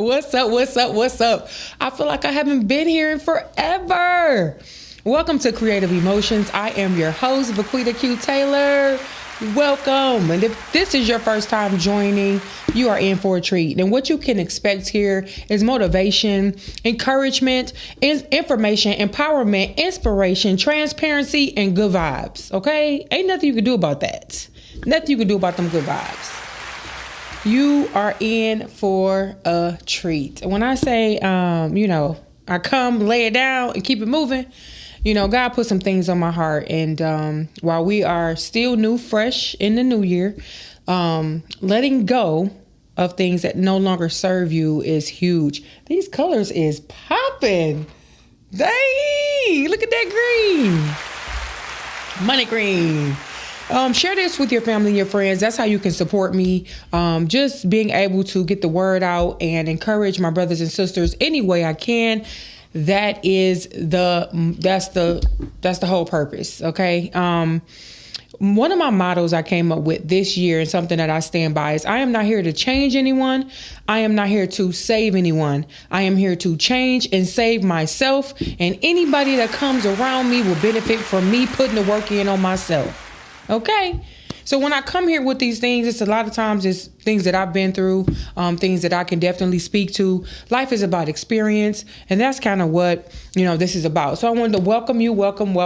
What's up? What's up? What's up? I feel like I haven't been here in forever. Welcome to Creative Emotions. I am your host, Vaquita Q. Taylor. Welcome. And if this is your first time joining, you are in for a treat. And what you can expect here is motivation, encouragement, information, empowerment, inspiration, transparency, and good vibes. Okay? Ain't nothing you can do about that. Nothing you can do about them good vibes. You are in for a treat. When I say, I come, lay it down, and keep it moving, God put some things on my heart. And while we are still new, fresh in the new year, letting go of things that no longer serve you is huge. These colors is popping. Dang, look at that green. Money green. Share this with your family and your friends. That's how you can support me. Just being able to get the word out and encourage my brothers and sisters any way I can. That's the whole purpose. Okay. One of my mottos I came up with this year and something that I stand by is I am not here to change anyone. I am not here to save anyone. I am here to change and save myself, and anybody that comes around me will benefit from me putting the work in on myself. Okay. So when I come here with these things, it's a lot of times it's things that I've been through, things that I can definitely speak to. Life is about experience. And that's kind of what, this is about. So I wanted to welcome you. Welcome.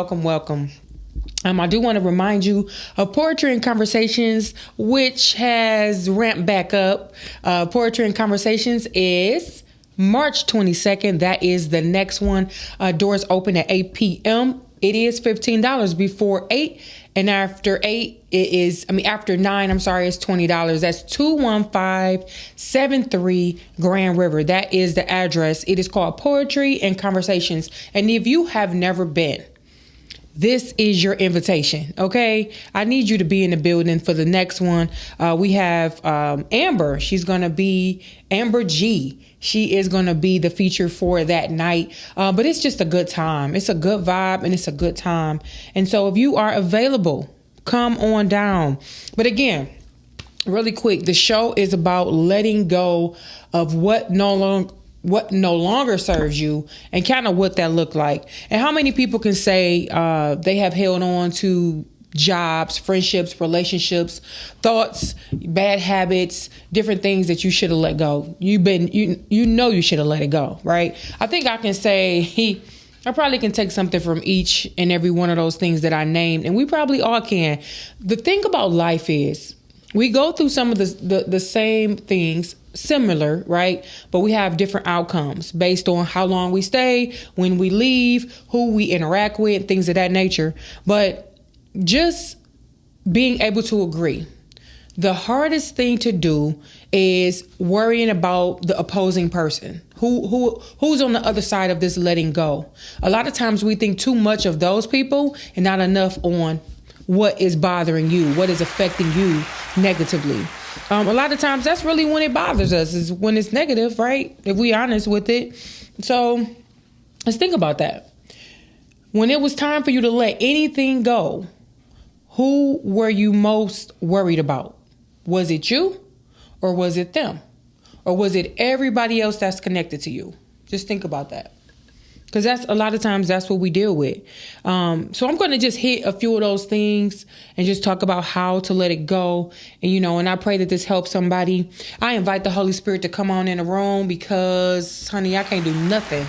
I do want to remind you of Poetry and Conversations, which has ramped back up. Poetry and Conversations is March 22nd. That is the next one. Doors open at 8 p.m. It is $15 before 8. And after 9, it's $20. That's 21573 Grand River. That is the address. It is called Poetry and Conversations. And if you have never been, this is your invitation. Okay. I need you to be in the building for the next one. We have Amber. She's going to be Amber G. She is going to be the feature for that night. But it's just a good time. It's a good vibe and it's a good time. And so if you are available, come on down. But again, really quick, the show is about letting go of what no longer serves you and kind of what that looked like. And how many people can say they have held on to jobs, friendships, relationships, thoughts, bad habits, different things that you should have let go. You should have let it go, right? I think I can say I probably can take something from each and every one of those things that I named, and we probably all can. The thing about life is we go through some of the same things, similar, right? But we have different outcomes based on how long we stay, when we leave, who we interact with, things of that nature. But just being able to agree. The hardest thing to do is worrying about the opposing person. Who's on the other side of this letting go? A lot of times we think too much of those people and not enough on what is bothering you, what is affecting you negatively. A lot of times that's really when it bothers us, is when it's negative, right? If we're honest with it. So let's think about that. When it was time for you to let anything go, who were you most worried about? Was it you or was it them? Or was it everybody else that's connected to you? Just think about that. Because that's a lot of times that's what we deal with. So I'm going to just hit a few of those things and just talk about how to let it go. And I pray that this helps somebody. I invite the Holy Spirit to come on in the room because, honey, I can't do nothing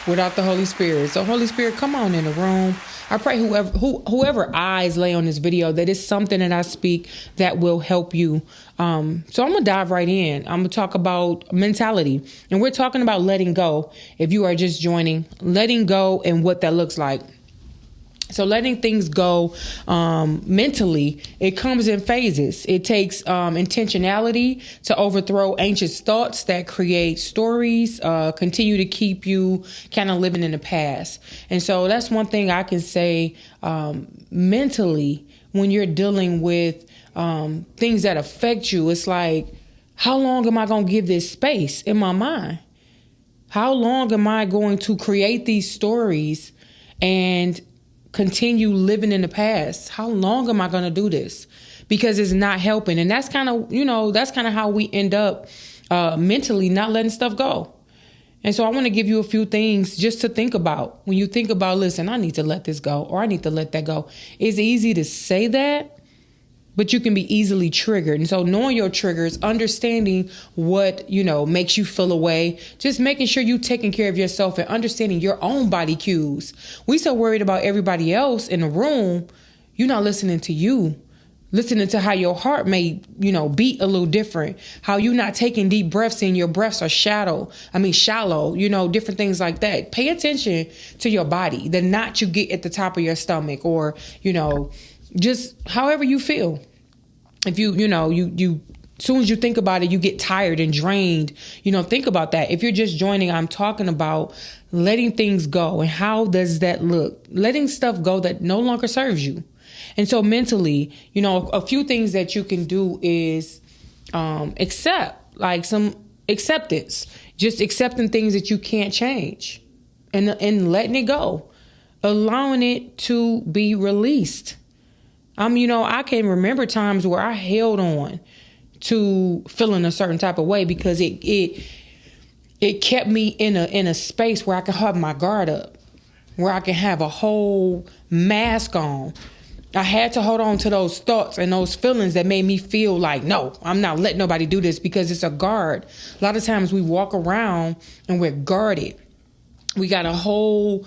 without the Holy Spirit. So Holy Spirit, come on in the room. I pray whoever eyes lay on this video, that it's something that I speak that will help you. So I'm going to dive right in. I'm going to talk about mentality, and we're talking about letting go. If you are just joining, letting go and what that looks like. So letting things go mentally, it comes in phases. It takes intentionality to overthrow anxious thoughts that create stories, continue to keep you kind of living in the past. And so that's one thing I can say mentally when you're dealing with things that affect you. It's like, how long am I going to give this space in my mind? How long am I going to create these stories and continue living in the past? How long am I going to do this? Because it's not helping. And that's kind of, that's kind of how we end up mentally not letting stuff go. And so I want to give you a few things just to think about. When you think about, listen, I need to let this go, or I need to let that go. It's easy to say that, but you can be easily triggered. And so knowing your triggers, understanding what, makes you feel away, just making sure you taking care of yourself and understanding your own body cues. We so worried about everybody else in the room, you're not listening to you. Listening to how your heart may, beat a little different, how you're not taking deep breaths and your breaths are shallow, different things like that. Pay attention to your body, the knot you get at the top of your stomach, or, just however you feel. If you as soon as you think about it, you get tired and drained, think about that. If you're just joining, I'm talking about letting things go. And how does that look? Letting stuff go that no longer serves you. And so mentally, a few things that you can do is accept, like some acceptance, just accepting things that you can't change and letting it go, allowing it to be released. I can remember times where I held on to feeling a certain type of way because it kept me in a space where I could have my guard up, where I can have a whole mask on. I had to hold on to those thoughts and those feelings that made me feel like, no, I'm not letting nobody do this, because it's a guard. A lot of times we walk around and we're guarded. We got a whole,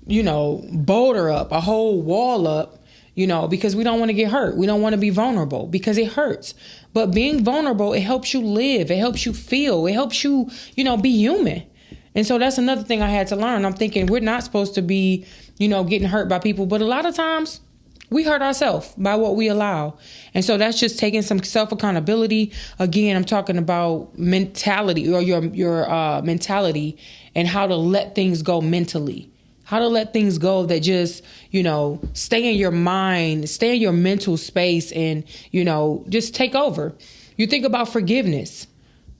boulder up, a whole wall up, because we don't want to get hurt. We don't want to be vulnerable because it hurts. But being vulnerable, it helps you live. It helps you feel. It helps you, be human. And so that's another thing I had to learn. I'm thinking we're not supposed to be, getting hurt by people. But a lot of times we hurt ourselves by what we allow. And so that's just taking some self-accountability. Again, I'm talking about mentality, or your mentality, and how to let things go mentally. How to let things go that just, stay in your mind, stay in your mental space, and, just take over. You think about forgiveness.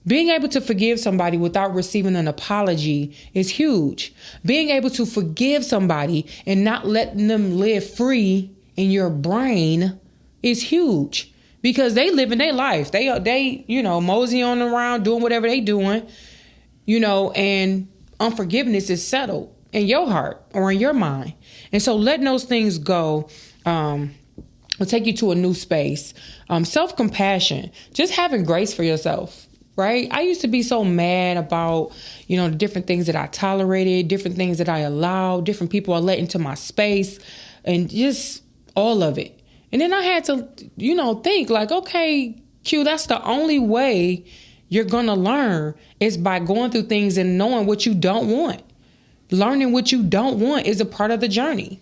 Being able to forgive somebody without receiving an apology is huge. Being able to forgive somebody and not letting them live free in your brain is huge, because they living their life. They mosey on around doing whatever they doing, and unforgiveness is settled in your heart or in your mind. And so letting those things go will take you to a new space. Self-compassion, just having grace for yourself, right? I used to be so mad about, the different things that I tolerated, different things that I allowed, different people I let into my space, and just all of it. And then I had to, think like, okay, Q, that's the only way you're going to learn, is by going through things and knowing what you don't want. Learning what you don't want is a part of the journey.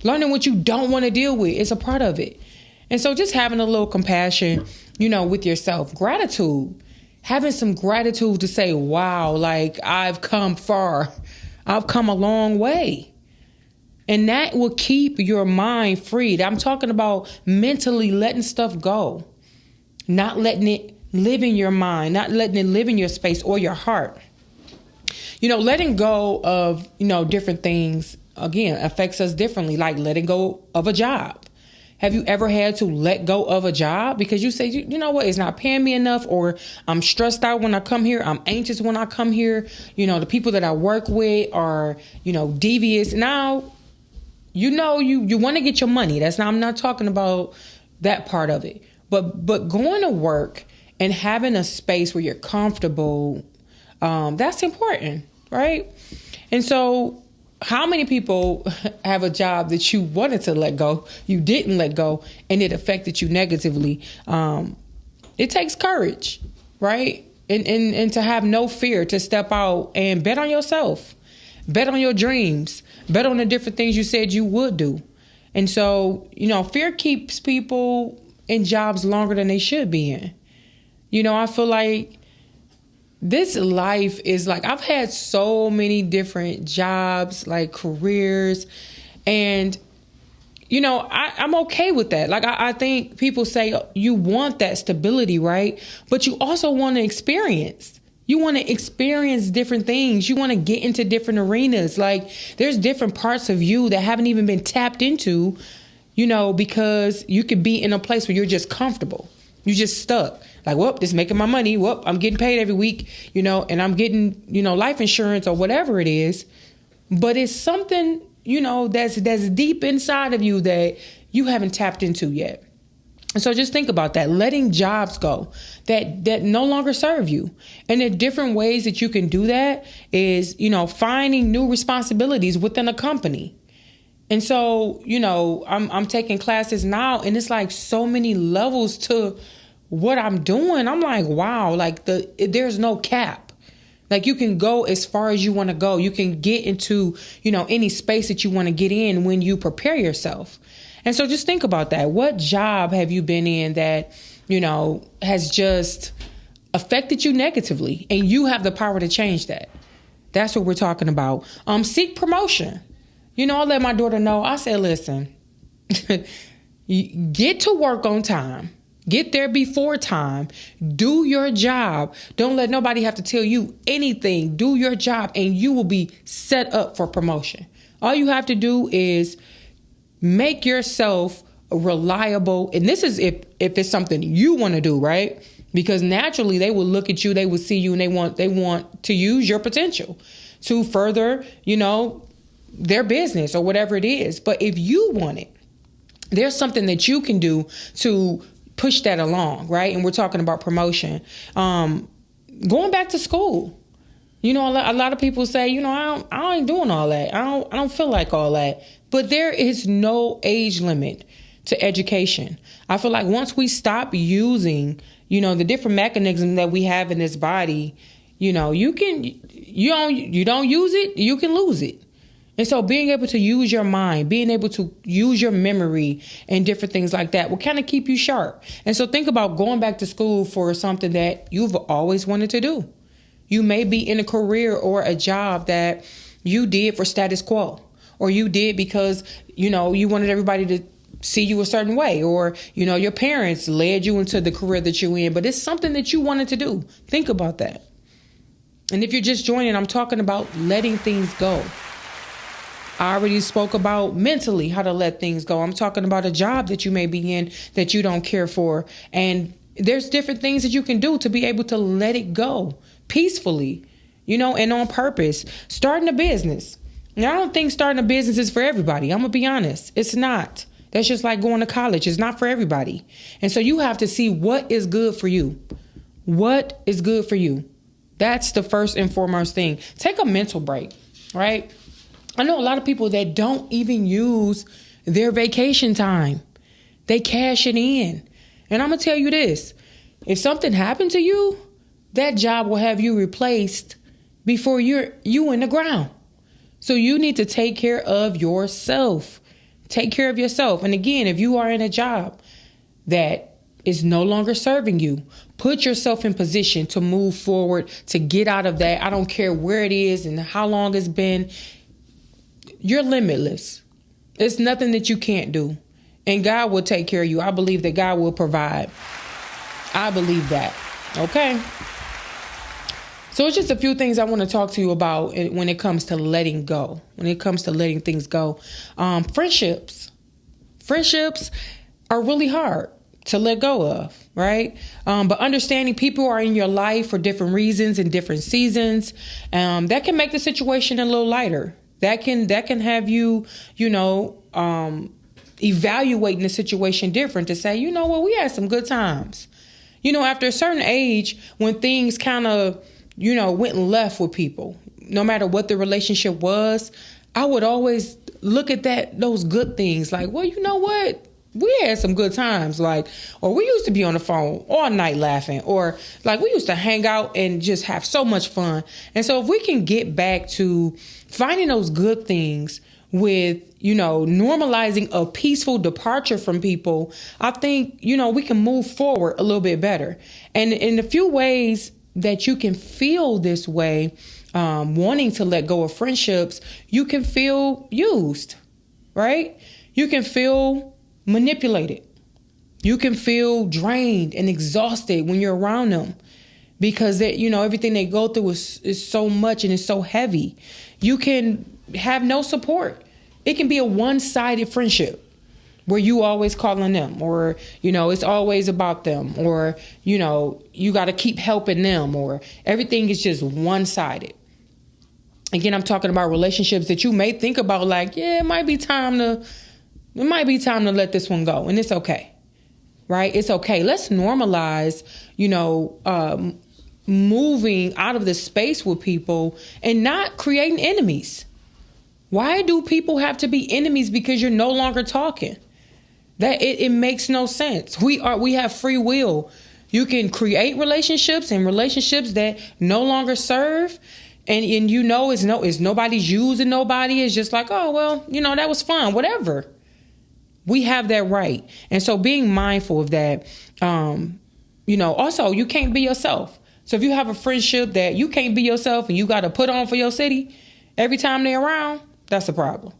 Learning what you don't want to deal with is a part of it. And so just having a little compassion, with yourself. Gratitude. Having some gratitude to say, wow, like I've come far. I've come a long way. And that will keep your mind freed. I'm talking about mentally letting stuff go, not letting it live in your mind, not letting it live in your space or your heart. Letting go of, different things, again, affects us differently, like letting go of a job. Have you ever had to let go of a job because you say, you know what, it's not paying me enough, or I'm stressed out when I come here, I'm anxious when I come here, the people that I work with are, devious. Now, you want to get your money. I'm not talking about that part of it. But going to work and having a space where you're comfortable, that's important, right? And so how many people have a job that you wanted to let go, you didn't let go, and it affected you negatively? It takes courage, right? And to have no fear, to step out and bet on yourself, bet on your dreams, bet on the different things you said you would do. And so, fear keeps people in jobs longer than they should be in. I feel like this life is like, I've had so many different jobs, like careers, and, I'm okay with that. Like, I think people say you want that stability, right? But you also want to experience. You want to experience different things. You want to get into different arenas. Like, there's different parts of you that haven't even been tapped into, because you could be in a place where you're just comfortable. You just stuck. Like, well, this is making my money. Well, I'm getting paid every week, and I'm getting, life insurance or whatever it is. But it's something, that's deep inside of you that you haven't tapped into yet. And so just think about that, letting jobs go that no longer serve you. And the different ways that you can do that is, finding new responsibilities within a company. And so, I'm taking classes now, and it's like so many levels to what I'm doing. I'm like, wow, like there's no cap. Like you can go as far as you want to go. You can get into, any space that you want to get in when you prepare yourself. And so just think about that. What job have you been in that, has just affected you negatively, and you have the power to change that? That's what we're talking about. Seek promotion. I let my daughter know. I said, listen, get to work on time. Get there before time. Do your job. Don't let nobody have to tell you anything. Do your job and you will be set up for promotion. All you have to do is make yourself reliable. And this is if it's something you want to do, right? Because naturally they will look at you, they will see you, and they want to use your potential to further, their business or whatever it is. But if you want it, there's something that you can do to push that along, right? And we're talking about promotion. Going back to school. A lot of people say, I ain't doing all that. I don't feel like all that. But there is no age limit to education. I feel like once we stop using, the different mechanisms that we have in this body, you don't use it, you can lose it. And so being able to use your mind, being able to use your memory and different things like that will kind of keep you sharp. And so think about going back to school for something that you've always wanted to do. You may be in a career or a job that you did for status quo, or you did because, you wanted everybody to see you a certain way, or, your parents led you into the career that you're in, but it's something that you wanted to do. Think about that. And if you're just joining, I'm talking about letting things go. I already spoke about mentally how to let things go. I'm talking about a job that you may be in that you don't care for. And there's different things that you can do to be able to let it go peacefully, and on purpose. Starting a business. Now, I don't think starting a business is for everybody. I'm going to be honest. It's not. That's just like going to college. It's not for everybody. And so you have to see what is good for you. What is good for you? That's the first and foremost thing. Take a mental break, right? I know a lot of people that don't even use their vacation time. They cash it in. And I'm going to tell you this. If something happened to you, that job will have you replaced before you in the ground. So you need to take care of yourself. Take care of yourself. And again, if you are in a job that is no longer serving you, put yourself in position to move forward, to get out of that. I don't care where it is and how long it's been. You're limitless. It's nothing that you can't do. And God will take care of you. I believe that God will provide. I believe that. Okay. So it's just a few things I want to talk to you about when it comes to letting go, when it comes to letting things go. Friendships are really hard to let go of, right? But understanding people are in your life for different reasons and different seasons, that can make the situation a little lighter. That can have you, evaluating the situation different to say, we had some good times. After a certain age, when things kind of, went left with people, no matter what the relationship was, I would always look at those good things like, well, you know what? We had some good times, or we used to be on the phone all night laughing, or we used to hang out and just have so much fun. And so if we can get back to finding those good things with, normalizing a peaceful departure from people, I think, we can move forward a little bit better. And in a few ways that you can feel this way, wanting to let go of friendships, you can feel used, right? You can feel manipulated. You can feel drained and exhausted when you're around them because everything they go through is so much and it's so heavy. You can have no support. It can be a one-sided friendship where you always calling them, or, it's always about them, or, you got to keep helping them, or everything is just one-sided. Again, I'm talking about relationships that you may think about like, yeah, it might be time to let this one go. And it's okay, right? It's okay. Let's normalize, moving out of the space with people and not creating enemies. Why do people have to be enemies because you're no longer talking? That it makes no sense. We have free will. You can create relationships and relationships that no longer serve. And it's nobody's using nobody. It's just like, oh, well, that was fun, whatever. We have that right. And so being mindful of that, also you can't be yourself. So if you have a friendship that you can't be yourself and you got to put on for your city every time they're around, that's a problem.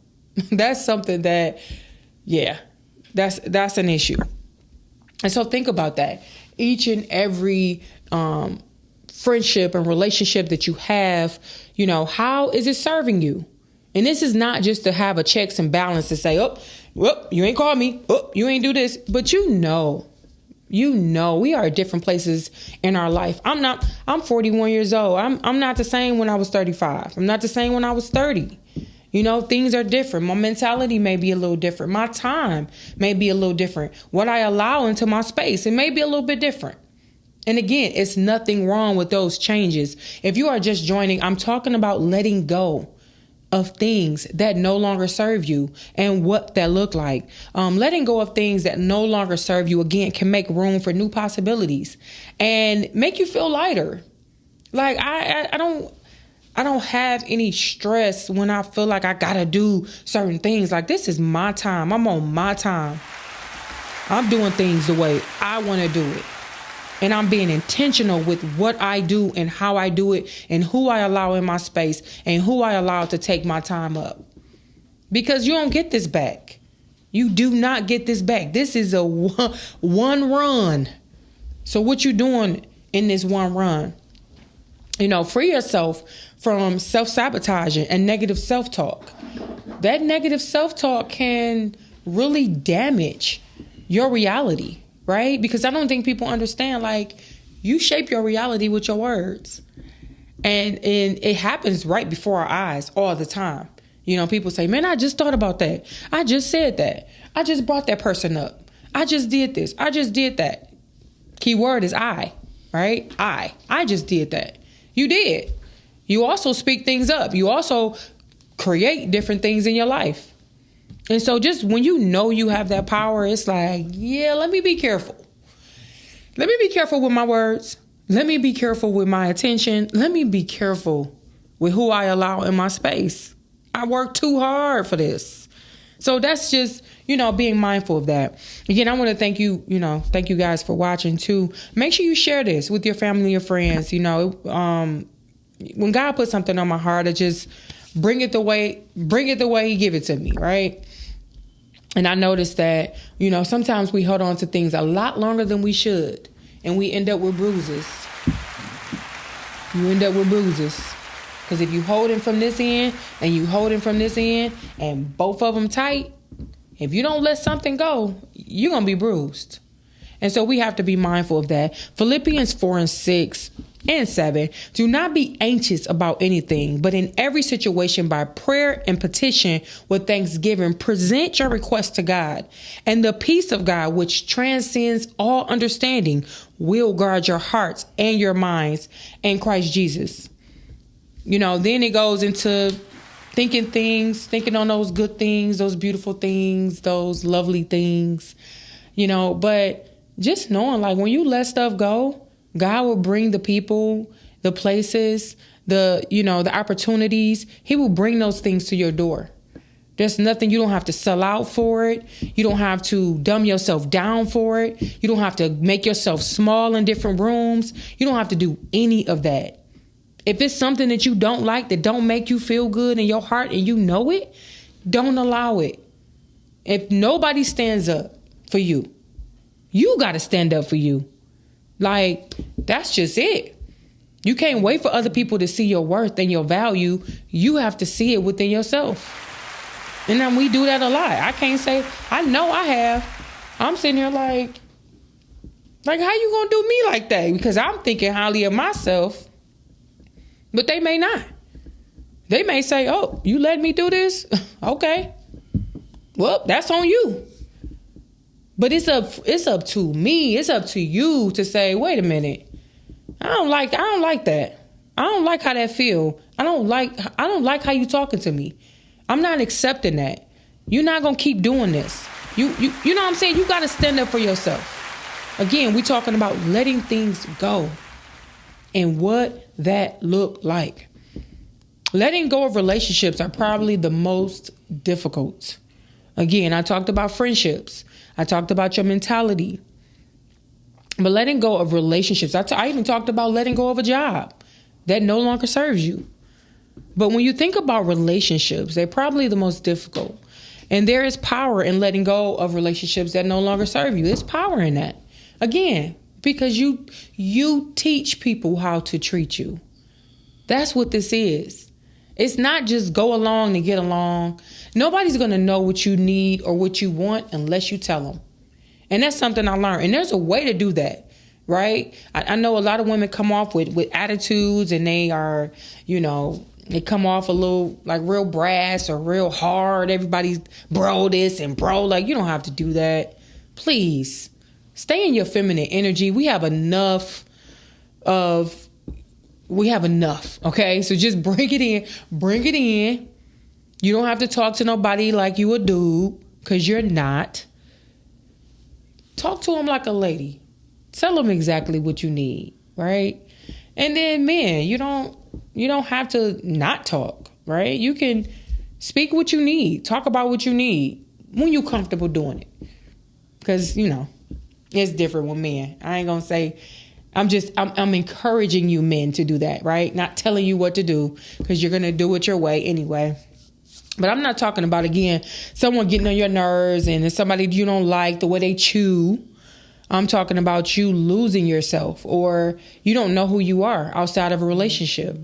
That's something that, that's an issue. And so think about that. Each and every friendship and relationship that you have, how is it serving you? And this is not just to have a checks and balance to say, oh, well, you ain't called me. Oh, you ain't do this. But we are at different places in our life. I'm 41 years old. I'm not the same when I was 35. I'm not the same when I was 30. Things are different. My mentality may be a little different. My time may be a little different. What I allow into my space, it may be a little bit different. And again, it's nothing wrong with those changes. If you are just joining, I'm talking about letting go of things that no longer serve you and what that look like. Letting go of things that no longer serve you, again, can make room for new possibilities and make you feel lighter. Like I don't have any stress when I feel like I gotta do certain things. Like, this is my time. I'm on my time. I'm doing things the way I want to do it. And I'm being intentional with what I do and how I do it and who I allow in my space and who I allow to take my time up. Because you don't get this back. You do not get this back. This is a one run. So what you doing in this one run? Free yourself from self-sabotaging and negative self-talk. That negative self-talk can really damage your reality. Right? Because I don't think people understand, like, you shape your reality with your words. And it happens right before our eyes all the time. People say, man, I just thought about that. I just said that. I just brought that person up. I just did this. I just did that. Key word is I, right? I just did that. You did. You also speak things up. You also create different things in your life. And so just when you have that power, it's like, yeah, let me be careful. Let me be careful with my words. Let me be careful with my attention. Let me be careful with who I allow in my space. I work too hard for this. So that's just, being mindful of that. Again, I want to thank you guys for watching too. Make sure you share this with your family or friends. When God puts something on my heart, I just bring it the way He give it to me, right? And I noticed that, sometimes we hold on to things a lot longer than we should. And we end up with bruises. You end up with bruises. Because if you holding from this end and you holding from this end and both of them tight, if you don't let something go, you're going to be bruised. And so we have to be mindful of that. Philippians 4:6 and 7. Do not be anxious about anything, but in every situation by prayer and petition with thanksgiving, present your request to God. And the peace of God, which transcends all understanding, will guard your hearts and your minds in Christ Jesus. Then it goes into thinking on those good things, those beautiful things, those lovely things, but just knowing, like, when you let stuff go, God will bring the people, the places, the opportunities. He will bring those things to your door. There's nothing, you don't have to sell out for it. You don't have to dumb yourself down for it. You don't have to make yourself small in different rooms. You don't have to do any of that. If it's something that you don't like, that don't make you feel good in your heart and you know it, don't allow it. If nobody stands up for you, you got to stand up for you. Like, that's just it. You can't wait for other people to see your worth and your value. You have to see it within yourself. And then we do that a lot. I can't say, I know I have. I'm sitting here like how you gonna do me like that? Because I'm thinking highly of myself, but they may not. They may say, oh, you let me do this? Okay. Well, that's on you. But it's up to me. It's up to you to say, wait a minute. I don't like that. I don't like how that feel. I don't like how you talking to me. I'm not accepting that. You're not gonna keep doing this. You know what I'm saying? You gotta stand up for yourself. Again, we're talking about letting things go and what that look like. Letting go of relationships are probably the most difficult. Again, I talked about friendships. I talked about your mentality. But letting go of relationships, I even talked about letting go of a job that no longer serves you. But when you think about relationships, they're probably the most difficult. And there is power in letting go of relationships that no longer serve you. There's power in that. Again, because you teach people how to treat you. That's what this is. It's not just go along to get along. Nobody's going to know what you need or what you want unless you tell them. And that's something I learned. And there's a way to do that, right? I know a lot of women come off with attitudes, and they are, they come off a little like real brass or real hard. Everybody's bro this and bro like, you don't have to do that. Please stay in your feminine energy. We have enough. Okay. So just bring it in. You don't have to talk to nobody like you a dude, because you're not. Talk to them like a lady. Tell them exactly what you need. Right. And then men, you don't have to not talk, right? You can speak what you need. Talk about what you need when you're comfortable doing it. Because, it's different with men. I ain't going to say, I'm encouraging you men to do that, right? Not telling you what to do, because you're going to do it your way anyway. But I'm not talking about, again, someone getting on your nerves and it's somebody you don't like, the way they chew. I'm talking about you losing yourself, or you don't know who you are outside of a relationship.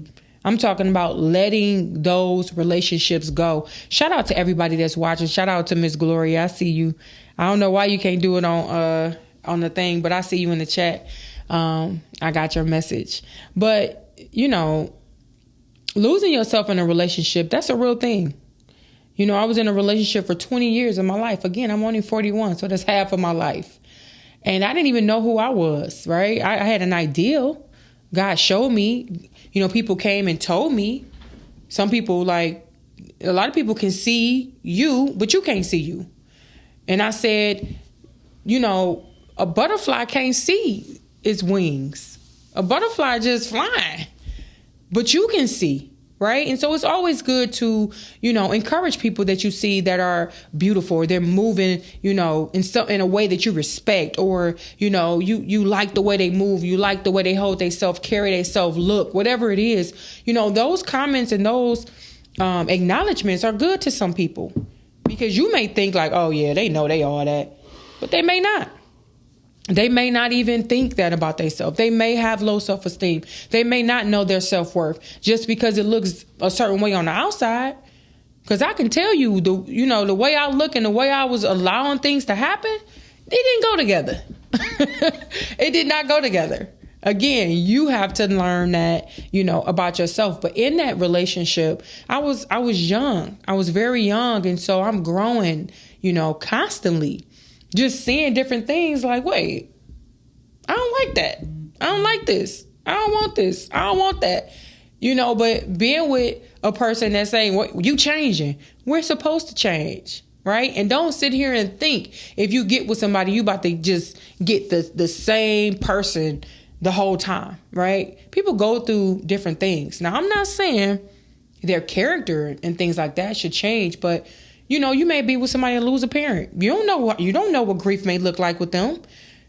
I'm talking about letting those relationships go. Shout out to everybody that's watching. Shout out to Miss Gloria. I see you. I don't know why you can't do it on the thing, but I see you in the chat. I got your message. But, losing yourself in a relationship, that's a real thing. I was in a relationship for 20 years of my life. Again, I'm only 41, so that's half of my life. And I didn't even know who I was, right? I had an ideal. God showed me. People came and told me. Some people, a lot of people can see you, but you can't see you. And I said, a butterfly can't see its wings. A butterfly just flying, but you can see. Right. And so it's always good to, encourage people that you see that are beautiful, or they're moving, in a way that you respect, or, you like the way they move. You like the way they hold themselves, carry themselves, look, whatever it is. Those comments and those acknowledgments are good to some people, because you may think like, oh, yeah, they know they are that, but they may not. They may not even think that about themselves. They may have low self-esteem. They may not know their self-worth just because it looks a certain way on the outside. Because I can tell you, the way I look and the way I was allowing things to happen, it didn't go together. It did not go together. Again, you have to learn that, about yourself. But in that relationship, I was young. I was very young. And so I'm growing, constantly. Just seeing different things like, wait, I don't like that. I don't like this. I don't want this. I don't want that. But being with a person that's saying, what, you changing. We're supposed to change, right? And don't sit here and think if you get with somebody, you about to just get the same person the whole time, right? People go through different things. Now, I'm not saying their character and things like that should change, but you may be with somebody and lose a parent. You don't know what grief may look like with them.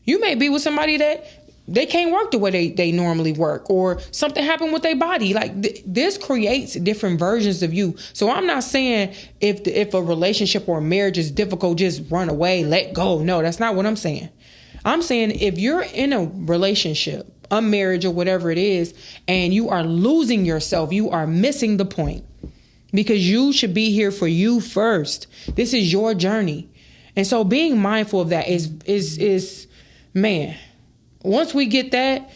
You may be with somebody that they can't work the way they normally work, or something happened with their body. This creates different versions of you. So I'm not saying if a relationship or a marriage is difficult, just run away, let go. No, that's not what I'm saying. I'm saying if you're in a relationship, a marriage, or whatever it is, and you are losing yourself, you are missing the point. because you should be here for you first. This is your journey. And so being mindful of that is man, once we get that,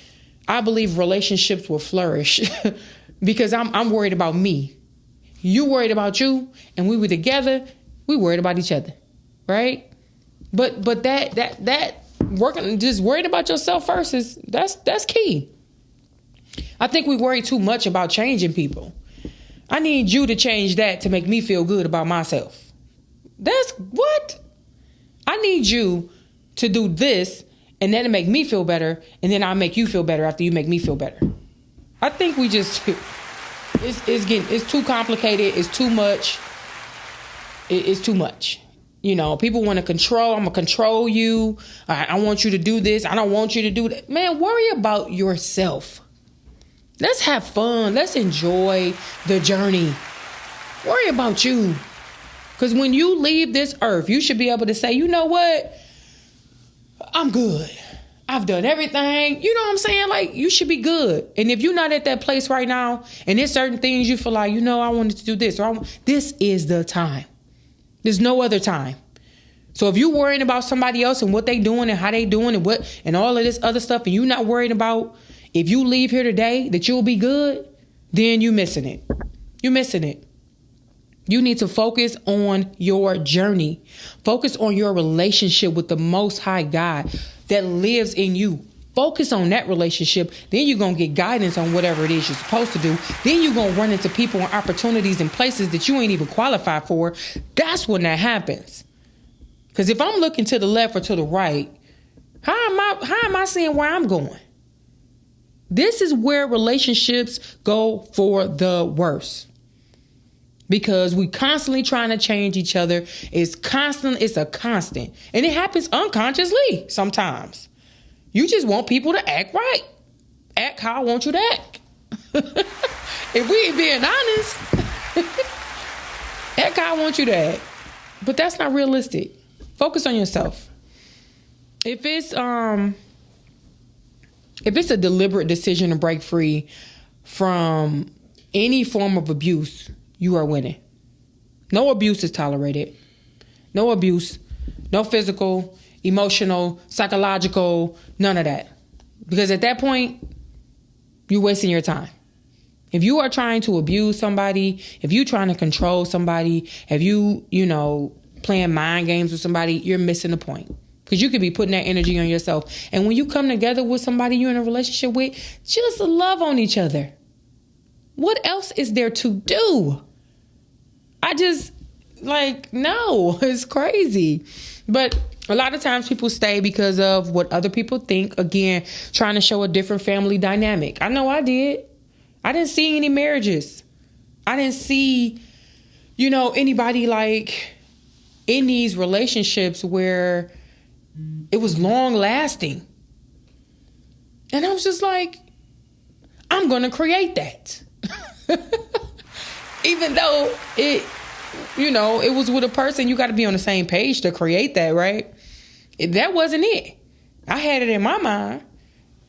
I believe relationships will flourish because I'm worried about me. You worried about you, and we were together, we worried about each other. Right? But that working, just worried about yourself first that's key. I think we worry too much about changing people. I need you to change that to make me feel good about myself. That's what? I need you to do this, and then to make me feel better, and then I'll make you feel better after you make me feel better. I think we just, it's too complicated. It's too much. It's too much. You know, people want to control. I'm going to control you. I want you to do this. I don't want you to do that. Man, worry about yourself. Let's have fun. Let's enjoy the journey. Worry about you. Because when you leave this earth, you should be able to say, you know what? I'm good. I've done everything. You know what I'm saying? Like, you should be good. And if you're not at that place right now, and there's certain things you feel like, you know, I wanted to do this, this is the time. There's no other time. So if you're worrying about somebody else and what they doing and how they doing and all of this other stuff, and you're not worried about if you leave here today that you'll be good, then you're missing it. You're missing it. You need to focus on your journey. Focus on your relationship with the Most High God that lives in you. Focus on that relationship. Then you're going to get guidance on whatever it is you're supposed to do. Then you're going to run into people and opportunities and places that you ain't even qualified for. That's when that happens. Because if I'm looking to the left or to the right, how am I seeing where I'm going? This is where relationships go for the worse. Because we constantly trying to change each other. It's a constant. And it happens unconsciously sometimes. You just want people to act right. Act how I want you to act. If we ain't being honest, act how I want you to act. But that's not realistic. Focus on yourself. If it's a deliberate decision to break free from any form of abuse, you are winning. No abuse is tolerated. No abuse, no physical, emotional, psychological, none of that. Because at that point, you're wasting your time. If you are trying to abuse somebody, if you're trying to control somebody, if you playing mind games with somebody, you're missing the point. Because you could be putting that energy on yourself. And when you come together with somebody you're in a relationship with, just love on each other. What else is there to do? No, it's crazy. But a lot of times people stay because of what other people think. Again, trying to show a different family dynamic. I know I did. I didn't see any marriages. I didn't see, anybody like in these relationships where it was long lasting. And I was just like, I'm going to create that. Even though it was with a person, you got to be on the same page to create that, right? That wasn't it. I had it in my mind.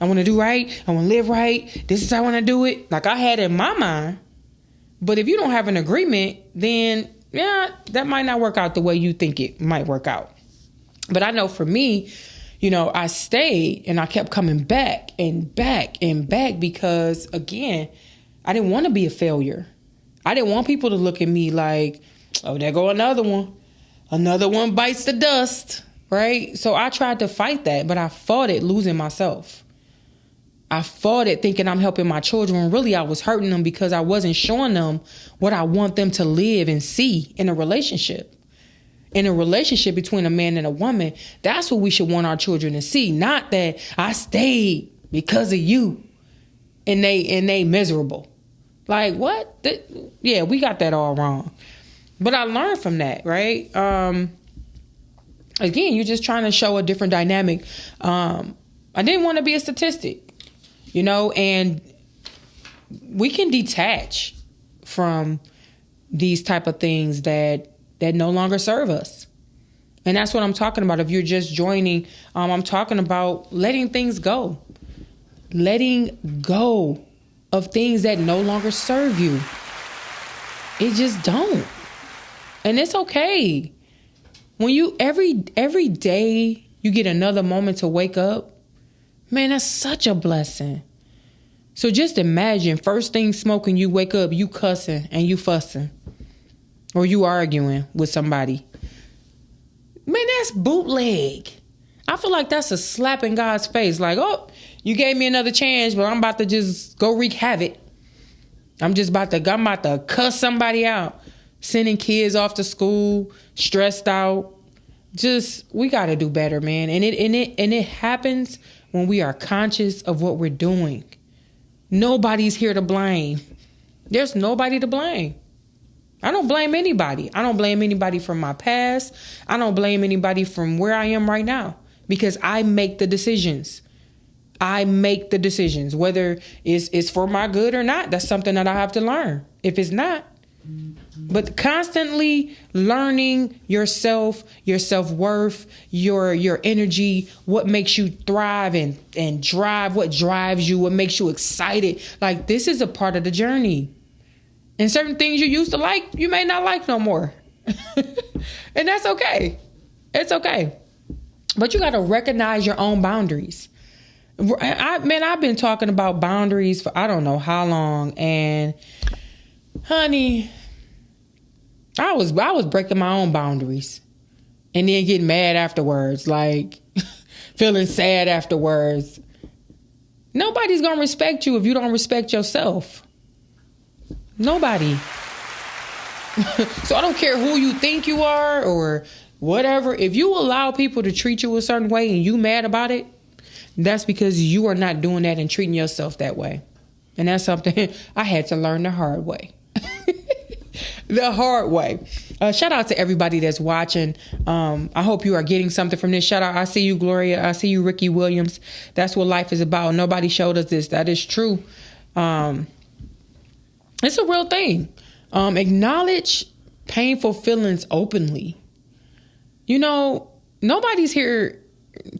I want to do right. I want to live right. This is how I want to do it. Like I had it in my mind. But if you don't have an agreement, then that might not work out the way you think it might work out. But I know for me, I stayed and I kept coming back and back and back because, again, I didn't want to be a failure. I didn't want people to look at me like, oh, there go another one. Another one bites the dust, right? So I tried to fight that, but I fought it losing myself. I fought it thinking I'm helping my children. When really, I was hurting them because I wasn't showing them what I want them to live and see in a relationship. In a relationship between a man and a woman, that's what we should want our children to see. Not that I stayed because of you and they miserable. Like, what? We got that all wrong. But I learned from that, right? Again, you're just trying to show a different dynamic. I didn't want to be a statistic, and we can detach from these type of things that no longer serve us. And that's what I'm talking about. If you're just joining, I'm talking about letting things go. Letting go of things that no longer serve you. It just don't. And it's okay. When you every day you get another moment to wake up, man, that's such a blessing. So just imagine, first thing smoking, you wake up, you cussing and you fussing. Or you arguing with somebody. Man, that's bootleg. I feel like that's a slap in God's face. Like, oh, you gave me another chance, but I'm about to just go wreak havoc. I'm about to cuss somebody out. Sending kids off to school, stressed out. We got to do better, man. And it happens when we are conscious of what we're doing. Nobody's here to blame. There's nobody to blame. I don't blame anybody. I don't blame anybody from my past. I don't blame anybody from where I am right now, because I make the decisions. I make the decisions, whether it's for my good or not. That's something that I have to learn. If it's not, but constantly learning yourself, your self-worth, your energy, what makes you thrive and drive, what drives you, what makes you excited. Like, this is a part of the journey. And certain things you used to like, you may not like no more. And that's okay. It's okay. But you got to recognize your own boundaries. I've been talking about boundaries for I don't know how long. And honey, I was breaking my own boundaries and then getting mad afterwards, like feeling sad afterwards. Nobody's going to respect you if you don't respect yourself. Nobody. So I don't care who you think you are or whatever. If you allow people to treat you a certain way and you mad about it, that's because you are not doing that and treating yourself that way. And that's something I had to learn the hard way. The hard way. Shout out to everybody that's watching. I hope you are getting something from this. Shout out. I see you, Gloria. I see you, Ricky Williams. That's what life is about. Nobody showed us this. That is true. It's a real thing. Acknowledge painful feelings openly. You know, nobody's here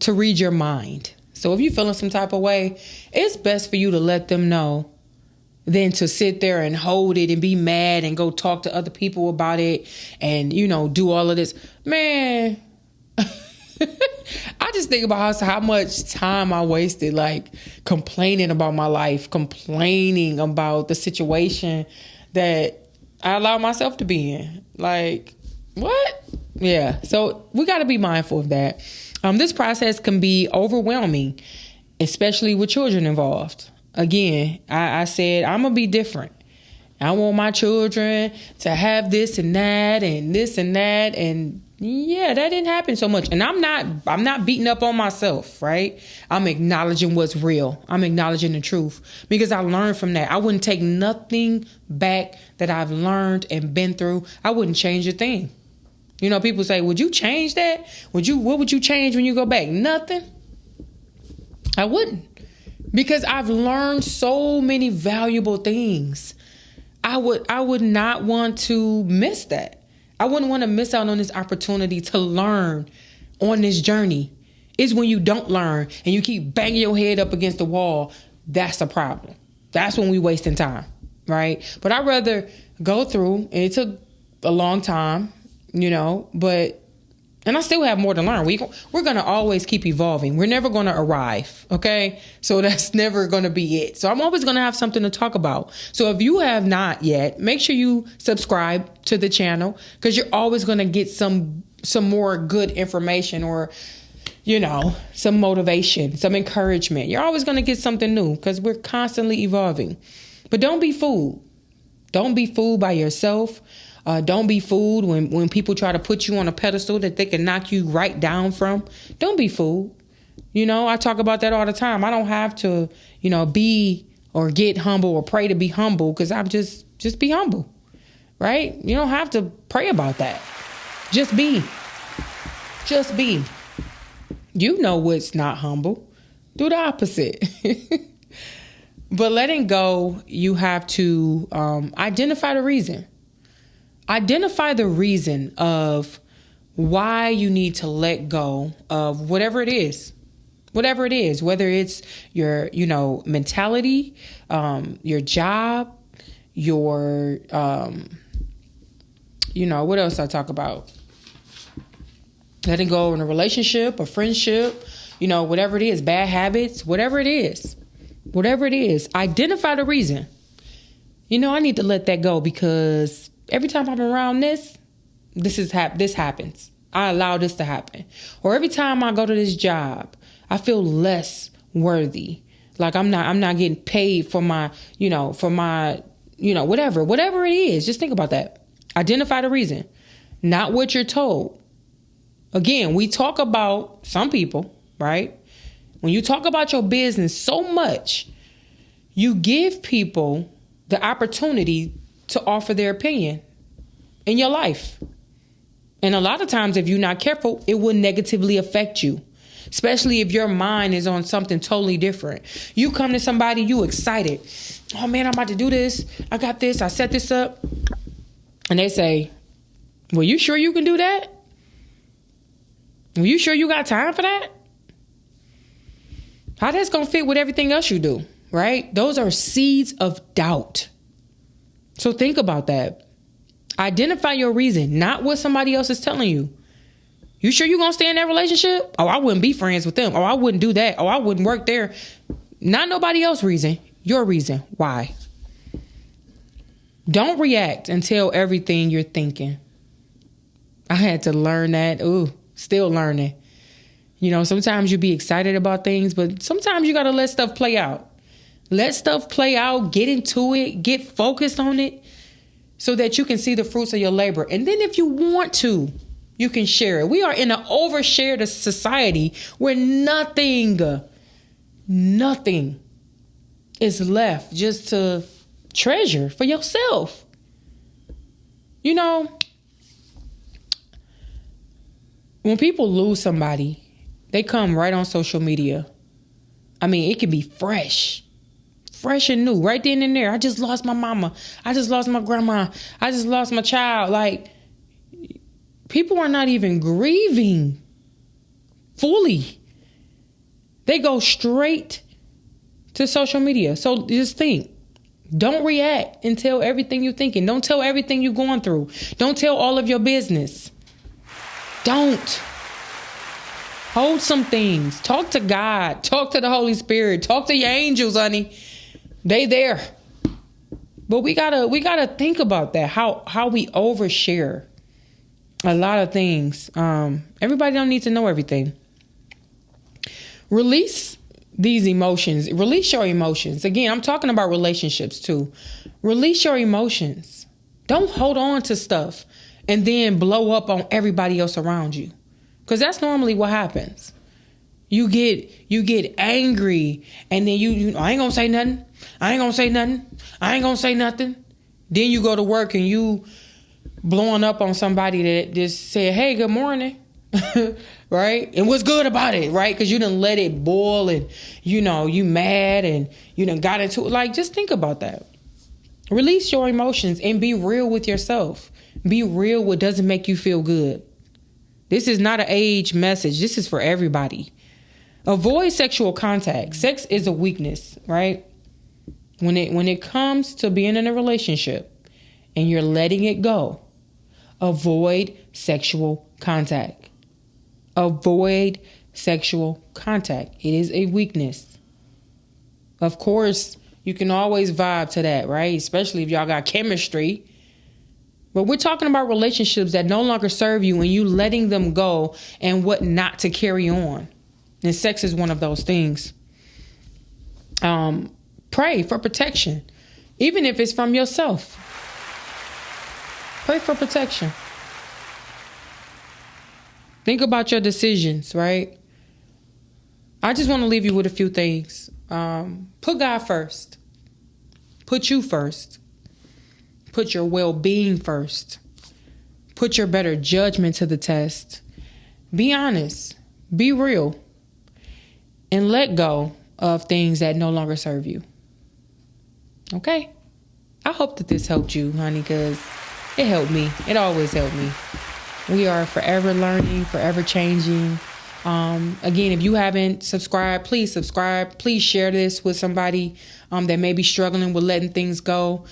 to read your mind. So if you're feeling some type of way, it's best for you to let them know than to sit there and hold it and be mad and go talk to other people about it and, you know, do all of this. Man, I just think about how much time I wasted, like, complaining about my life, complaining about the situation that I allow myself to be in. Like, what? Yeah. So we got to be mindful of that. This process can be overwhelming, especially with children involved. Again, I said, I'm going to be different. I want my children to have this and that and this and that. And yeah, that didn't happen so much. And I'm not beating up on myself, right? I'm acknowledging what's real. I'm acknowledging the truth because I learned from that. I wouldn't take nothing back that I've learned and been through. I wouldn't change a thing. You know, people say, would you change that? What would you change when you go back? Nothing. I wouldn't. Because I've learned so many valuable things. I would not want to miss that. I wouldn't want to miss out on this opportunity to learn on this journey. It's when you don't learn and you keep banging your head up against the wall. That's a problem. That's when we wasting time, right? But I'd rather go through, and it took a long time, you know, and I still have more to learn. We're going to always keep evolving. We're never going to arrive. Okay. So that's never going to be it. So I'm always going to have something to talk about. So if you have not yet, make sure you subscribe to the channel because you're always going to get some more good information or, you know, some motivation, some encouragement. You're always going to get something new because we're constantly evolving. But don't be fooled. Don't be fooled by yourself. Don't be fooled when people try to put you on a pedestal that they can knock you right down from. Don't be fooled. You know, I talk about that all the time. I don't have to, you know, be or get humble or pray to be humble because I'm just be humble, right? You don't have to pray about that. Just be. Just be. You know what's not humble. Do the opposite. But letting go, you have to identify the reason. Identify the reason of why you need to let go of whatever it is. Whatever it is, whether it's your, you know, mentality, your job, your What else I talk about? Letting go in a relationship, a friendship, whatever it is, bad habits, whatever it is. Identify the reason. I need to let that go because every time I'm around this happens. I allow this to happen. Or every time I go to this job, I feel less worthy. Like I'm not getting paid for my, whatever it is. Just think about that. Identify the reason, not what you're told. Again, we talk about some people, right? When you talk about your business so much, you give people the opportunity to offer their opinion in your life. And a lot of times, if you're not careful, it will negatively affect you, especially if your mind is on something totally different. You come to somebody, you excited. Oh, man, I'm about to do this. I got this. I set this up. And they say, well, you sure you can do that? Well, you sure you got time for that? How that's going to fit with everything else you do, right? Those are seeds of doubt. So think about that. Identify your reason, not what somebody else is telling you. You sure you're going to stay in that relationship? Oh, I wouldn't be friends with them. Oh, I wouldn't do that. Oh, I wouldn't work there. Not nobody else's reason. Your reason. Why? Don't react and tell everything you're thinking. I had to learn that. Ooh, still learning. Sometimes you be excited about things, but sometimes you got to let stuff play out. Let stuff play out. Get into it. Get focused on it so that you can see the fruits of your labor. And then if you want to, you can share it. We are in an overshared society where nothing is left just to treasure for yourself. When people lose somebody, they come right on social media. I mean, it can be fresh and new, right then and there. I just lost my mama. I just lost my grandma. I just lost my child. Like, people are not even grieving fully. They go straight to social media. So just think. Don't react and tell everything you're thinking. Don't tell everything you're going through. Don't tell all of your business. Don't. Hold some things. Talk to God. Talk to the Holy Spirit. Talk to your angels, honey. They there. But we gotta think about that. How we overshare a lot of things. Everybody don't need to know everything. Release these emotions. Release your emotions. Again, I'm talking about relationships too. Release your emotions. Don't hold on to stuff and then blow up on everybody else around you. Because that's normally what happens. You get angry and then you I ain't gonna say nothing. I ain't gonna say nothing. I ain't gonna say nothing. Then you go to work and you blowing up on somebody that just said, hey, good morning. Right? And what's good about it, right? Because you done let it boil and, you mad and you done got into it. Like, just think about that. Release your emotions and be real with yourself. Be real what doesn't make you feel good. This is not an age message. This is for everybody. Avoid sexual contact. Sex is a weakness, right? When it comes to being in a relationship and you're letting it go, avoid sexual contact. Avoid sexual contact. It is a weakness. Of course, you can always vibe to that, right? Especially if y'all got chemistry. But we're talking about relationships that no longer serve you and you letting them go and what not to carry on. And sex is one of those things. Pray for protection, even if it's from yourself. Pray for protection. Think about your decisions, right? I just want to leave you with a few things. Put God first. Put you first. Put your well-being first. Put your better judgment to the test. Be honest. Be real. And let go of things that no longer serve you. Okay? I hope that this helped you, honey, because it helped me. It always helped me. We are forever learning, forever changing. Again, if you haven't subscribed, please subscribe. Please share this with somebody that may be struggling with letting things go.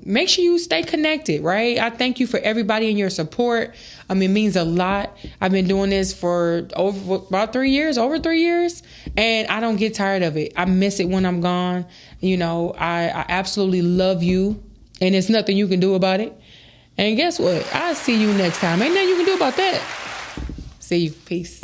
Make sure you stay connected, right? I thank you for everybody and your support. It means a lot. I've been doing this for over 3 years, and I don't get tired of it. I miss it when I'm gone. I absolutely love you, and there's nothing you can do about it. And guess what? I'll see you next time. Ain't nothing you can do about that. See you. Peace.